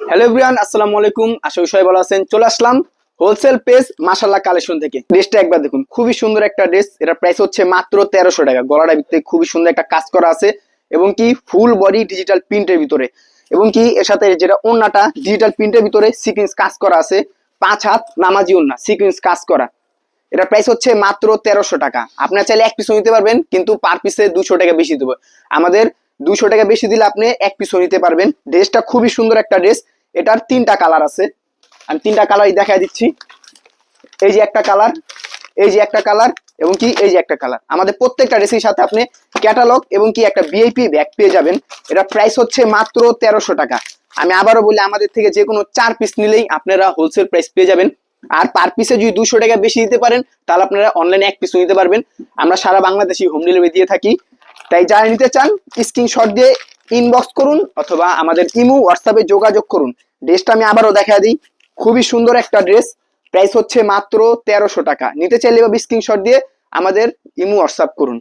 Hello everyone, আসসালামু আলাইকুম। আশা করি সবাই ভালো আছেন। চলে আসলাম হোলসেল পেজ মাশাআল্লাহ কালেকশন থেকে। ড্রেসটা একবার দেখুন, খুবই সুন্দর একটা ড্রেস। এটা প্রাইস হচ্ছে মাত্র 1300 টাকা। গলাটার ভিতরে খুবই সুন্দর একটা কাজ করা আছে এবং কি ফুল বডি ডিজিটাল প্রিন্টের ভিতরে, এবং কি এর সাথে যেটা ওন্নাটা ডিজিটাল প্রিন্টের ভিতরে সিকোয়েন্স কাজ করা আছে। 5 হাত নামাজি ওন্না, সিকোয়েন্স কাজ করা। এটা প্রাইস হচ্ছে মাত্র 1300 টাকা। আপনারা চাইলে এক পিসও নিতে পারবেন, কিন্তু পার পিসে 200 টাকা বেশি দেবো। আমাদের 200 টাকা বেশি দিলে আপনি এক পিসও নিতে পারবেন। ড্রেসটা খুবই সুন্দর একটা ড্রেস। এটার 3টা কালার আছে, আমি 3টা কালারই দেখা দিচ্ছি। এই যে একটা কালার, এই যে একটা কালার, এবং কি এই যে একটা কালার। আমাদের প্রত্যেকটা ড্রেসের সাথে আপনি ক্যাটালগ এবং কি একটা ভিআইপি ব্যাগ পেয়ে যাবেন। এটা প্রাইস হচ্ছে মাত্র 1300 টাকা। আমি আবারও বলি, আমাদের থেকে যে কোনো 4 পিস নিলেই আপনারা হোলসেল প্রাইস পেয়ে যাবেন। আর পার পিসে যদি 200 টাকা বেশি দিতে পারেন, তাহলে আপনারা অনলাইনে এক পিসও নিতে পারবেন। আমরা সারা বাংলাদেশে হোম ডেলিভারি দিয়ে থাকি। তাই যারা নিতে চান স্ক্রিনশট দিয়ে ইনবক্স করুন অথবা আমাদের ইমো হোয়াটসঅ্যাপে যোগাযোগ করুন। ড্রেসটা আমি আবারও দেখা দিই, খুবই সুন্দর একটা ড্রেস। প্রাইস হচ্ছে মাত্র 1300 টাকা। নিতে চাইলে বা স্ক্রিনশট দিয়ে আমাদের ইমো হোয়াটসঅ্যাপ করুন।